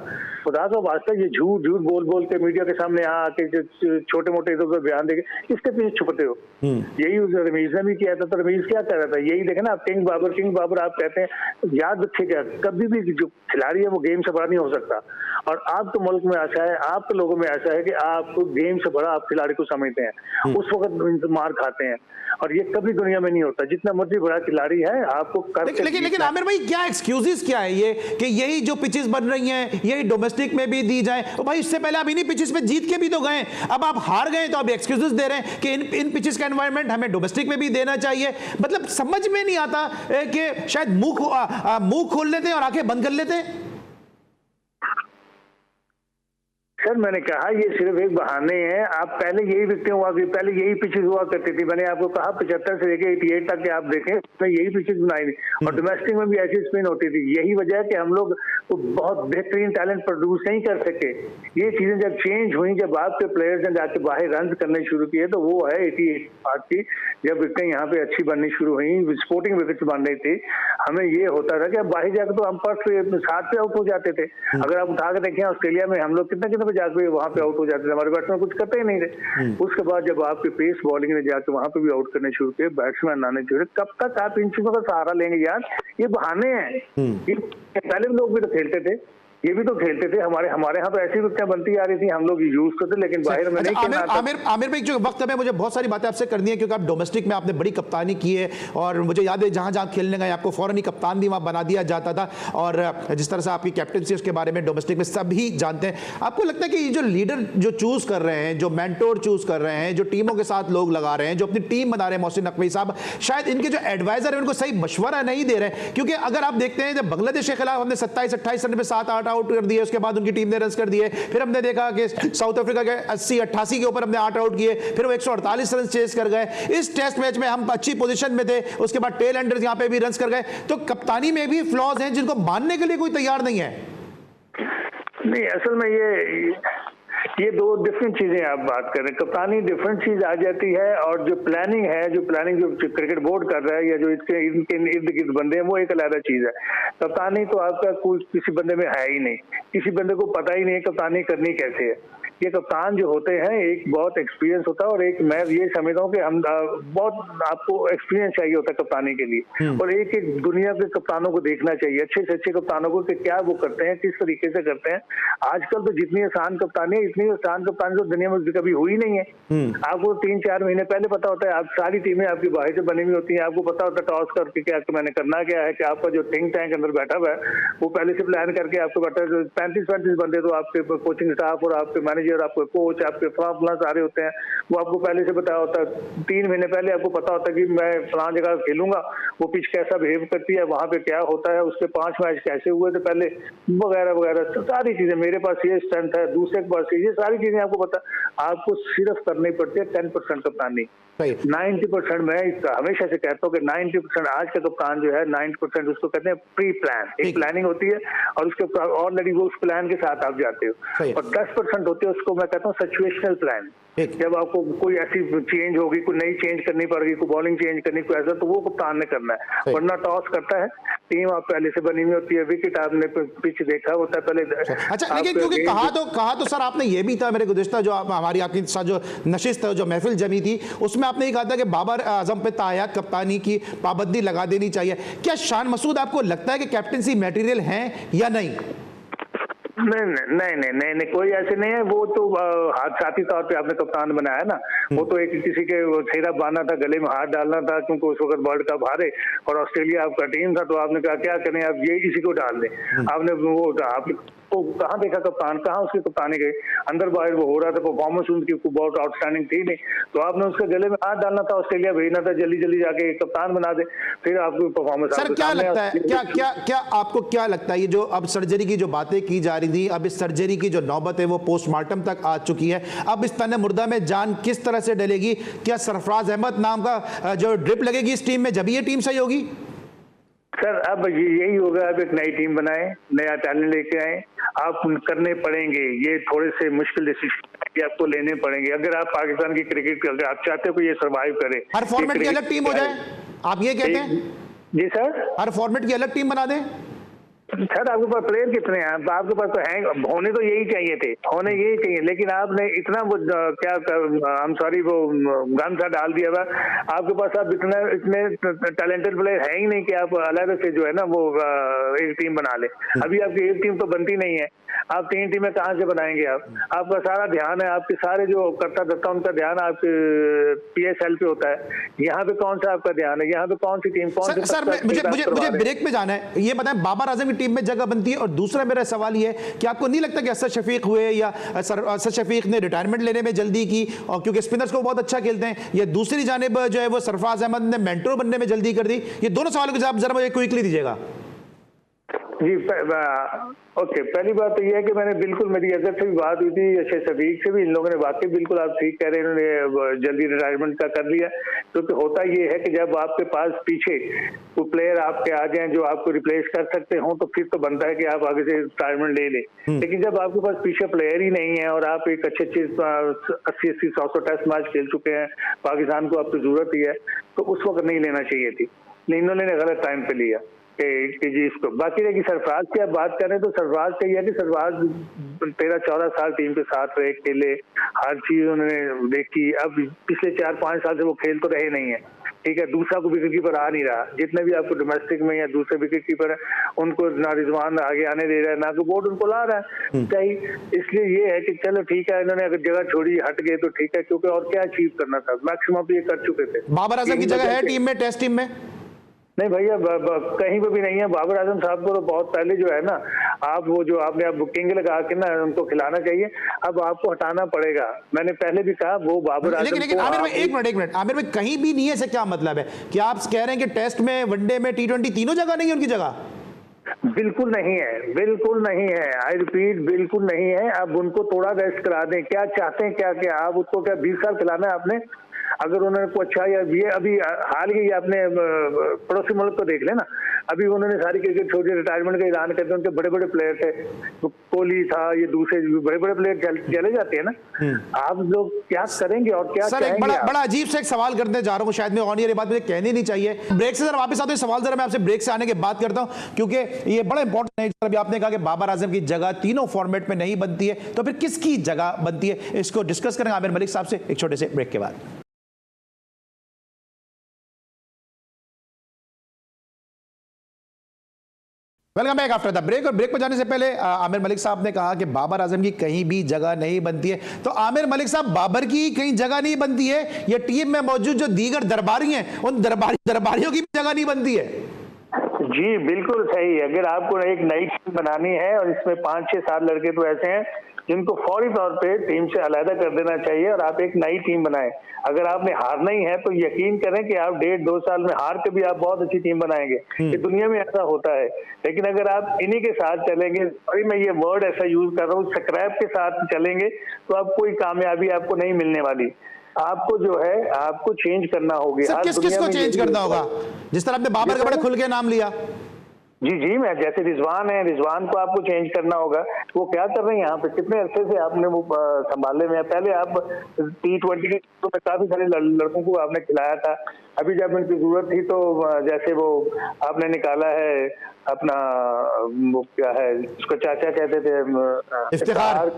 खुदा का वास्ता। ये झूठ झूठ बोल बोल के मीडिया के सामने आके छोटे मोटे इधर उधर बयान देके इसके पीछे छुपते हो। यही रमीज ने भी किया था, तो रमीज क्या कर रहा था, यही देखे ना आप, किंग बाबर आप कहते हैं, याद रखिएगा कभी भी जो खिलाड़ी है वो गेम से बड़ा नहीं हो सकता। और आपके मुल्क में ऐसा है, आपके लोगों में ऐसा है कि आपको गेम से बड़ा आप खिलाड़ी को समझते हैं, उस वक्त मार खाते हैं, और ये कभी दुनिया में नहीं होता। जितना मर्जी बड़ा खिलाड़ी है आपको कर लेकिन आमिर भाई क्या एक्सक्यूजेस क्या है ये कि यही जो पिचेस बन रही हैं यही डोमेस्टिक में भी दी जाए, तो भाई इससे पहले आप इन्हीं पिचेस पे जीत के भी तो गए, अब आप हार गए तो आप एक्सक्यूजेस दे रहे हैं कि इन पिचेस का एनवायरनमेंट हमें डोमेस्टिक में भी देना चाहिए। मतलब समझ में नहीं आता कि शायद मुंह खोल लेते हैं और आंखें बंद कर लेते हैं। सर मैंने कहा ये सिर्फ एक बहाने हैं, आप पहले यही विकटें हुआ, पहले यही पिचेस हुआ करती थी। मैंने आपको कहा 75 से लेके 88 तक के आप देखें उसमें यही पिचेस बनाई थी, और डोमेस्टिक में भी ऐसी स्पिन होती थी। यही वजह है कि हम लोग तो बहुत बेहतरीन टैलेंट प्रोड्यूस नहीं कर सके। ये चीजें जब चेंज हुई, जब आपके प्लेयर्स ने जाके बाहर रन करने शुरू किए, तो वो है 88 की, जब विकटें यहाँ पे अच्छी बननी शुरू हुई, स्पोर्टिंग विकेट्स बन रही थी, हमें ये होता था कि अब बाहर जाकर तो हम फर्स्ट 60 पे आउट हो जाते थे। अगर आप उठा के देखें ऑस्ट्रेलिया में हम लोग कितने जाके वहां पे आउट हो जाते थे, हमारे बैट्समैन कुछ करते ही नहीं थे। उसके बाद जब आपके पेस बॉलिंग ने जाके वहां पे भी आउट करने शुरू किए, बैट्समैन आने शुरू, कब तक आप इन चीजों का सहारा लेंगे यार, ये बहाने हैं। पहले लोग भी तो खेलते थे, ये भी तो खेलते थे, हमारे यहाँ पे ऐसी विकेटें बनती आ रही थी, हम लोग यूज करते, लेकिन बाहर में नहीं खेलना था। आमिर भाई जो वक्त में मुझे बहुत सारी बातें आपसे करनी है, क्योंकि आप डोमेस्टिक में आपने बड़ी कप्तानी की है, और मुझे याद है जहां जहां खेलने गए आपको फौरन ही कप्तान भी वहां बना दिया जाता था, और जिस तरह से आपकी कैप्टनसी उसके बारे में डोमेस्टिक में सभी जानते हैं। आपको लगता है कि ये जो लीडर जो चूज कर रहे हैं, जो मेंटोर चूज कर रहे हैं, जो टीमों के साथ लोग लगा रहे हैं, जो अपनी टीम बना रहे हैं, मोहसिन नकवी साहब, शायद इनके जो एडवाइजर है उनको सही मशवरा नहीं दे रहे? क्योंकि अगर आप देखते हैं जब बांग्लादेश के खिलाफ हमने 27-28 रन पे 7-8 आउट कर दिए, उसके बाद उनकी टीम ने रन कर दिए, फिर हमने देखा कि साउथ अफ्रीका के 80-88 के ऊपर हमने 8 आउट किए, फिर वो 148 रन चेस कर गए। इस टेस्ट मैच में हम अच्छी पोजीशन में थे, उसके बाद टेल एंडर्स यहां पे भी रन कर गए। तो कप्तानी में भी फ्लॉज हैं जिनको मानने के लिए कोई तैयार नहीं है। नहीं, असल में ये दो डिफरेंट चीजें आप बात कर रहे हैं। कप्तानी डिफरेंट चीज आ जाती है, और जो प्लानिंग है, जो क्रिकेट बोर्ड कर रहा है, या जो इनके इर्द गिर्द बंदे हैं, वो एक अलग चीज है। कप्तानी तो आपका कोई किसी बंदे में है ही नहीं, किसी बंदे को पता ही नहीं है कप्तानी करनी कैसे है। ये कप्तान जो होते हैं एक बहुत एक्सपीरियंस होता है, और एक मैं ये समझता हूँ कि हम बहुत आपको एक्सपीरियंस चाहिए होता है कप्तानी के लिए, और एक एक दुनिया के कप्तानों को देखना चाहिए, अच्छे से अच्छे कप्तानों को, कि क्या वो करते हैं, किस तरीके से करते हैं। आजकल तो जितनी आसान कप्तानी है, इतनी आसान कप्तानी तो दुनिया में कभी हुई नहीं है। आपको 3-4 महीने पहले पता होता है, आप सारी टीमें आपकी बाहर से बनी हुई होती हैं, आपको पता होता है टॉस करके क्या मैंने करना क्या है, कि आपका जो थिंक टैंक अंदर बैठा हुआ है वो पहले से प्लान करके आपको बैठा 35-35 बंदे तो आपके कोचिंग स्टाफ और आपके मैनेजर, आपके कोच, आपके फला सारे होते हैं, वो आपको पहले से बताया होता है। 3 महीने पहले आपको पता होता है कि मैं फला जगह खेलूंगा, वो पिच कैसा बिहेव करती है, वहां पे क्या होता है, उसके 5 मैच कैसे हुए थे पहले, वगैरह वगैरह सारी चीजें। मेरे पास ये स्ट्रेंथ है, दूसरे के पास ये सारी चीजें आपको पता। आपको सिर्फ करनी पड़ती है 10% कप्तानी। 90% मैं हमेशा से कहता हूँ कि 90% आज का कप्तान जो है 90% उसको कहते हैं प्री प्लान, एक प्लानिंग होती है, और उसके ऑलरेडी वो उस प्लान के साथ आप जाते हो, और 10% होती है उसको मैं कहता हूँ सिचुएशनल प्लान। जब आपको कोई ऐसी चेंज होगी, कोई नई चेंज करनी पड़ेगी, कोई बॉलिंग चेंज करनी, कोई ऐसा, तो वो कप्तान ने करना है। वरना टॉस करता है, टीम आप पहले से बनी हुई होती है, विकेट आपने पिच देखा होता है पहले। अच्छा, लेकिन क्योंकि कहा तो सर आपने ये भी था, मेरे गुज़िश्ता जो हमारी आपके साथ जो नशिस्त जो महफिल जमी थी उसमें आपने ये कहा था कि बाबर आजम पे ताया कप्तानी की पाबंदी लगा देनी चाहिए। क्या शान मसूद आपको लगता है कि कैप्टनसी मटेरियल है या नहीं? नहीं, कोई ऐसे नहीं है। वो तो हादसाती तौर पे आपने कप्तान बनाया ना, वो तो एक किसी के सेहरा बांधना था, गले में हाथ डालना था, क्योंकि उस वक्त वर्ल्ड कप हारे और ऑस्ट्रेलिया आपका टीम था, तो आपने कहा क्या करें, आप ये इसी को डाल दें। आपने वो वो कहाँ देखा कप्तान, कहाँ उसकी कप्तानी गई, अंदर बाहर वो हो रहा था, परफॉर्मेंस उनकी बहुत आउटस्टैंडिंग थी नहीं, तो आपने उसके गले में हाथ डालना था, ऑस्ट्रेलिया भेजना था, जल्दी जल्दी जाके कप्तान बना दे, फिर आपको परफॉर्मेंस। सर क्या लगता है, क्या आपको क्या लगता है, ये जो अब सर्जरी की जो बातें की जा रही थी, अब इस सर्जरी की जो नौबत है वो पोस्टमार्टम तक आ चुकी है, अब इस तने मुर्दा में जान किस तरह से डलेगी? क्या सरफराज अहमद नाम का जो ड्रिप लगेगी इस टीम में, जब ये टीम सही होगी? सर अब यही होगा, आप एक नई टीम बनाएं, नया टैलेंट लेके आए, आप करने पड़ेंगे ये थोड़े से मुश्किल डिसीजन आपको लेने पड़ेंगे अगर आप पाकिस्तान की क्रिकेट अगर आप चाहते हो कि ये सर्वाइव करे। हर फॉर्मेट की अलग टीम हो जाए, आप ये कहते हैं? जी सर, हर फॉर्मेट की अलग टीम बना दें? सर आपके पास प्लेयर कितने हैं, आपके पास तो हैं, होने तो यही चाहिए थे, होने यही चाहिए, लेकिन आपने इतना वो क्या हम सॉरी वो गन सा डाल दिया था आपके पास, आप इतने टैलेंटेड प्लेयर है ही नहीं कि आप अलग से जो है ना वो एक टीम बना ले। अभी आपकी एक टीम तो बनती नहीं है, आप 3 टीमें कहाँ से बनाएंगे? आपका सारा ध्यान है, आपके सारे जो करता धरता उनका ध्यान आपके PSL पे होता है, यहाँ पे कौन सा आपका ध्यान है? यहाँ पे कौन सी टीम कौन सी? सर मुझे ब्रेक पे जाना है, ये बताएं बाबर आजम की टीम में जगह बनती है? और दूसरा मेरा सवाल ये है कि आपको नहीं लगता कि असद शफीक हुए या असद शफीक ने रिटायरमेंट लेने में जल्दी की, और क्योंकि स्पिनर्स को बहुत अच्छा खेलते हैं, या दूसरी जानिब जो है वो सरफराज अहमद ने मेंटर बनने में जल्दी कर दी? ये दोनों सवालों के जवाब जरा मुझे क्विकली दीजिएगा। जी ओके, पहली बात तो यह है कि मैंने बिल्कुल, मेरी अजहर से भी बात हुई थी, अच्छे शफीक से भी, इन लोगों ने वाकई बिल्कुल आप ठीक कह रहे हैं, इन्होंने जल्दी रिटायरमेंट का कर लिया, क्योंकि होता ये है कि जब आपके पास पीछे वो प्लेयर आपके आ जाएं जो आपको रिप्लेस कर सकते हो तो फिर तो बनता है कि आप आगे से रिटायरमेंट ले लें, लेकिन जब आपके पास पीछे प्लेयर ही नहीं है और आप एक अच्छे 80-80 100 टेस्ट मैच खेल चुके हैं, पाकिस्तान को आपकी जरूरत ही है, तो उस वक्त नहीं लेना चाहिए थी, लेकिन इन्होंने गलत टाइम पे लिया कि जी इसको। बाकी रही सरफराज की आप बात करें तो सरफराज का यह है कि सरफराज 13-14 साल टीम के साथ रहे, खेले, हर चीज उन्होंने देखी, अब पिछले 4-5 साल से वो खेल तो रहे नहीं है, ठीक है, दूसरा को विकेट कीपर आ नहीं रहा, जितने भी आपको डोमेस्टिक में या दूसरे विकेट कीपर है उनको ना रिजवान आगे आने दे रहा है, ना तो बोर्ड उनको ला रहा है सही, इसलिए ये है कि चलो ठीक है, इन्होंने अगर जगह छोड़ी हट गए तो ठीक है, क्योंकि और क्या अचीव करना था, मैक्सिमम तो ये कर चुके थे। बाबर आजम की जगह है टीम में, टेस्ट टीम में? नहीं भैया, कहीं पे भी नहीं है। बाबर आजम साहब को तो बहुत पहले जो है ना, आप वो जो आपने अब बुकिंग लगा के ना उनको खिलाना चाहिए, अब आपको हटाना पड़ेगा। मैंने पहले भी कहा वो बाबर आजम, लेकिन आमिर भाई एक मिनट आमिर भाई, कहीं भी नहीं है से क्या मतलब है कि आप कह रहे हैं कि टेस्ट में, वनडे में, T20 तीनों जगह नहीं है उनकी जगह? बिल्कुल नहीं है, बिल्कुल नहीं है, आई रिपीट बिल्कुल नहीं है। अब उनको थोड़ा रेस्ट करा दें, क्या चाहते हैं, क्या आप उसको क्या 20 साल खिलाना है आपने? अगर उन्होंने को अच्छा, या ये अभी हाल ही आपने पड़ोसी मुल्क को देख लेना, अभी उन्होंने सारी क्रिकेट छोड़ी, रिटायरमेंट का ऐलान करते, उनके बड़े बड़े प्लेयर थे, कोहली था, ये दूसरे बड़े बड़े प्लेयर चले जाते हैं ना, आप लोग क्या करेंगे और क्या सर? एक बड़ा अजीब से एक सवाल करने जा रहा हूँ, शायद मैं ऑन ये बात मुझे कहनी नहीं चाहिए, ब्रेक से जरा वापस आते सवाल जरा मैं आपसे ब्रेक से आने के बाद करता हूँ, क्योंकि ये बड़ा इंपॉर्टेंट है। अभी आपने कहा कि बाबर आजम की जगह तीनों फॉर्मेट में नहीं बनती है, तो फिर किसकी जगह बनती है? इसको डिस्कस करेंगे आमिर मलिक साहब से एक छोटे से ब्रेक के बाद। Welcome back after the break. और ब्रेक पर जाने से पहले आमिर मलिक साहब ने कहा कि बाबर आजम की कहीं भी जगह नहीं बनती है, तो आमिर मलिक साहब, बाबर की कहीं जगह नहीं बनती है, ये टीम में मौजूद जो दीगर दरबारी हैं उन दरबारियों की भी जगह नहीं बनती है? जी बिल्कुल सही। अगर आपको एक नई टीम बनानी है और इसमें 5-6-7 लड़के तो ऐसे हैं जिनको फौरी तौर पे टीम से अलहदा कर देना चाहिए और आप एक नई टीम बनाएं। अगर आपने हारना ही है तो यकीन करें कि आप 1.5-2 साल में हार के भी आप बहुत अच्छी टीम बनाएंगे। ये दुनिया में ऐसा होता है। लेकिन अगर आप इन्हीं के साथ चलेंगे, सॉरी मैं ये वर्ड ऐसा यूज कर रहा हूँ, स्क्रैप के साथ चलेंगे तो आप कोई कामयाबी आपको नहीं मिलने वाली। आपको जो है आपको चेंज करना होगा। किसको चेंज करना होगा? जिस तरह आपने बाबर का बड़े खुल के नाम लिया। जी मैं जैसे रिजवान है, रिजवान को आपको चेंज करना होगा। वो क्या कर रहे हैं यहाँ पे, कितने अरसे से आपने वो संभाले में? पहले आप T20 के में काफी सारे लड़कों को आपने खिलाया था, अभी जब उनकी जरूरत थी तो जैसे वो आपने निकाला है अपना, वो क्या है उसको चाचा कहते थे, इफ्तिखार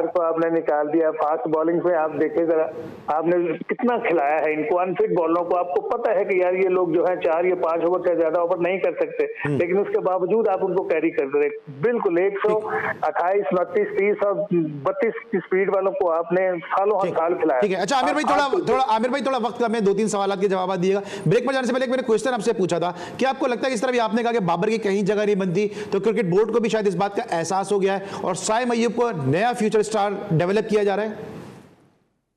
को आपने निकाल दिया। फास्ट बॉलिंग में आप देखे जरा, आपने कितना खिलाया है इनको, अनफिट बॉलरों को। आपको पता है कि यार ये लोग जो है 4 या 5 ओवर से ज्यादा ओवर नहीं कर सकते, लेकिन उसके बावजूद आप उनको कैरी करते रहे। बिल्कुल 128, 29, 30 और 32 की स्पीड वालों को आपने सालों साल खिलाया। ठीक है, अच्छा आमिर भाई थोड़ा वक्त का मैं 2-3 सवाल के जवाब दिएगा। ब्रेक पर जाने से पहले मैंने क्वेश्चन आपसे पूछा था कि आपको लगता है कि इस तरह भी आपने कहा कि बाबर की कहीं जगह नहीं बनती, तो क्रिकेट बोर्ड को भी शायद इस बात का एहसास हो गया है और साइम अय्यूब को नया फ्यूचर स्टार डेवलप किया जा रहा है?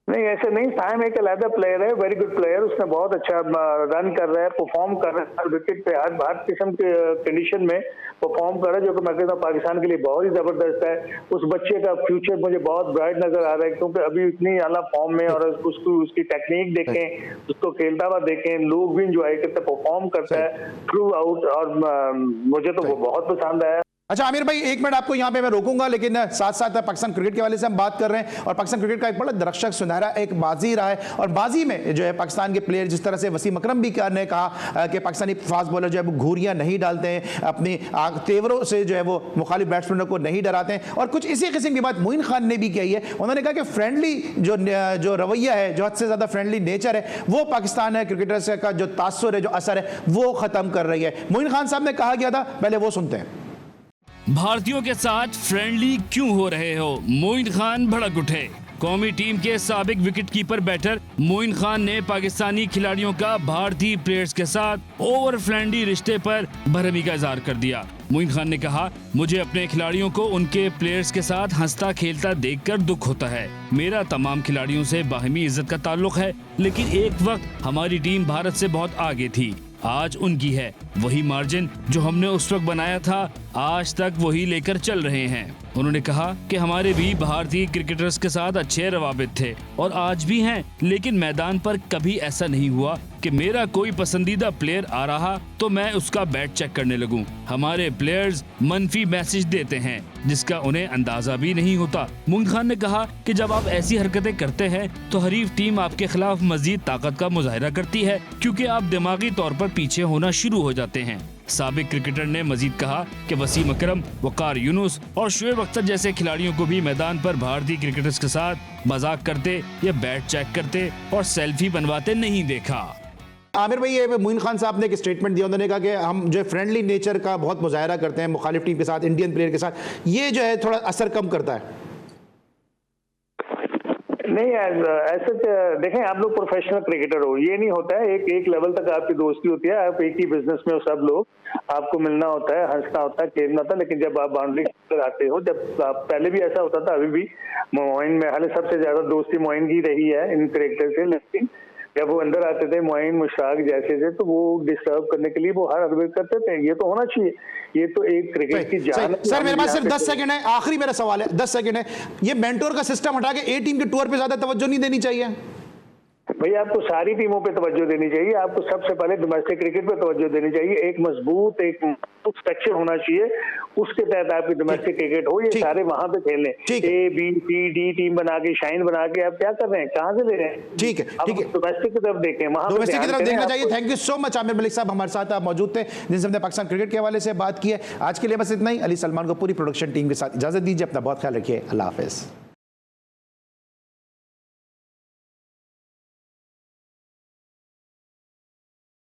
नहीं, ऐसे नहीं। साइम एक अलग प्लेयर है, वेरी गुड प्लेयर, उसने बहुत अच्छा रन कर रहा है, परफॉर्म कर रहा है हर विकेट पे, हर किस्म के कंडीशन में परफॉर्म कर रहा है, जो कि मैं कहता हूँ पाकिस्तान के लिए बहुत ही जबरदस्त है। उस बच्चे का फ्यूचर मुझे बहुत ब्राइट नजर आ रहा है, क्योंकि अभी इतनी आला फॉर्म में, और उसकी टेक्निक देखें, उसको खेलता हुआ देखें, लोग भी इंजॉय करते, परफॉर्म करता है थ्रू आउट, और मुझे तो वो बहुत पसंद आया। अच्छा आमिर भाई, एक मिनट आपको यहां पे मैं रोकूंगा, लेकिन साथ साथ पाकिस्तान क्रिकेट के वाले से हम बात कर रहे हैं और पाकिस्तान क्रिकेट का एक बड़ा दर्शक सुनहरा एक बाजी रहा है, और बाजी में जो है पाकिस्तान के प्लेयर, जिस तरह से वसीम अकरम भी ने कहा कि पाकिस्तानी फास्ट बॉलर जो है वो घूरियां नहीं डालते हैं, अपनी तेवरों से जो है वो मुखालिफ बैट्समैनों को नहीं डराते हैं, और कुछ इसी किस्म की बात मोइन खान ने भी कही है। उन्होंने कहा कि फ्रेंडली जो रवैया है, जो हद से ज्यादा फ्रेंडली नेचर है, वो पाकिस्तान है क्रिकेटर्स का जो तासुर है, जो असर है, वो खत्म कर रही है। मोइन खान साहब ने कहा गया था, पहले वो सुनते हैं। भारतीयों के साथ फ्रेंडली क्यों हो रहे हो? मोइन खान भड़क उठे। कौमी टीम के साबिक विकेटकीपर बैटर मोइन खान ने पाकिस्तानी खिलाड़ियों का भारतीय प्लेयर्स के साथ ओवर फ्रेंडली रिश्ते पर भरमी का इजहार कर दिया। मोइन खान ने कहा, मुझे अपने खिलाड़ियों को उनके प्लेयर्स के साथ हंसता खेलता देखकर दुख होता है। मेरा तमाम खिलाड़ियों से बाहमी इज्जत का ताल्लुक है, लेकिन एक वक्त हमारी टीम भारत से बहुत आगे थी, आज उनकी है। वही मार्जिन जो हमने उस वक्त बनाया था, आज तक वही लेकर चल रहे हैं। उन्होंने कहा कि हमारे भी भारतीय क्रिकेटर्स के साथ अच्छे रवाबित थे और आज भी हैं, लेकिन मैदान पर कभी ऐसा नहीं हुआ कि मेरा कोई पसंदीदा प्लेयर आ रहा तो मैं उसका बैट चेक करने लगूं। हमारे प्लेयर्स मनफी मैसेज देते हैं जिसका उन्हें अंदाजा भी नहीं होता। मोइन खान ने कहा कि जब आप ऐसी हरकतें करते हैं तो हरीफ टीम आपके खिलाफ मजीद ताकत का मुजाहिरा करती है, क्योंकि आप दिमागी तौर पर पीछे होना शुरू हो जाते हैं। साबिक क्रिकेटर ने मजीद कहा कि वसीम अकरम, वकार यूनुस और शोएब अख्तर जैसे खिलाड़ियों को भी मैदान पर भारतीय क्रिकेटर्स के साथ मजाक करते या बैट चेक करते और सेल्फी बनवाते नहीं देखा। आमिर भाई, ये मोइन खान साहब ने एक स्टेटमेंट दिया, उन्होंने कहा कि हम जो फ्रेंडली नेचर का बहुत मुजाहिरा करते हैं मुखालिफ टीम के साथ, इंडियन प्लेयर के साथ, ये जो है थोड़ा असर कम करता है। नहीं, ऐसे देखें, आप लोग प्रोफेशनल क्रिकेटर हो, ये नहीं होता है। एक लेवल तक आपकी दोस्ती होती है, आप एक ही बिजनेस में हो, सब लोग आपको मिलना होता है, हंसना होता है, खेलना होता है, लेकिन जब आप बाउंड्री पर आते हो, जब आप पहले भी ऐसा होता था, अभी भी मोइन में हाल सबसे ज्यादा दोस्ती मोइन की रही है इन क्रिकेटर से, लेकिन जब वो अंदर आते थे मोइन मुश्ताक जैसे थे, तो वो डिस्टर्ब करने के लिए वो हर हरकत करते थे। ये तो होना चाहिए, ये तो एक क्रिकेट की जान है। सर मेरे पास सिर्फ 10 सेकंड है, आखिरी मेरा सवाल है, 10 सेकंड है। ये मेंटोर का सिस्टम हटा के ए टीम के टूर पे ज्यादा तवज्जो नहीं देनी चाहिए? भैया, आपको सारी टीमों पे तवज्जो देनी चाहिए। आपको सबसे पहले डोमेस्टिक क्रिकेट पे तवज्जो देनी चाहिए। एक मजबूत स्ट्रक्चर होना चाहिए, उसके तहत आपकी डोमेस्टिक क्रिकेट हो। ये सारे वहां पे खेलने, A B C D team बना के, शाइन बना के आप क्या कर रहे हैं, कहां से ले रहे हैं? ठीक है, ठीक है, डोमेस्टिक की तरफ देखें, वहां डोमेस्टिक की तरफ देखना चाहिए। Thank you so much Aamir Malik साहब, हमारे साथ आप मौजूद थे, जिनसे हमने पाकिस्तान क्रिकेट के हवाले से बात की है। आज के लिए बस इतना ही। अली सलमान को पूरी प्रोडक्शन टीम के साथ इजाजत दीजिए। अपना बहुत ख्याल रखिए। अल्लाह हाफिज।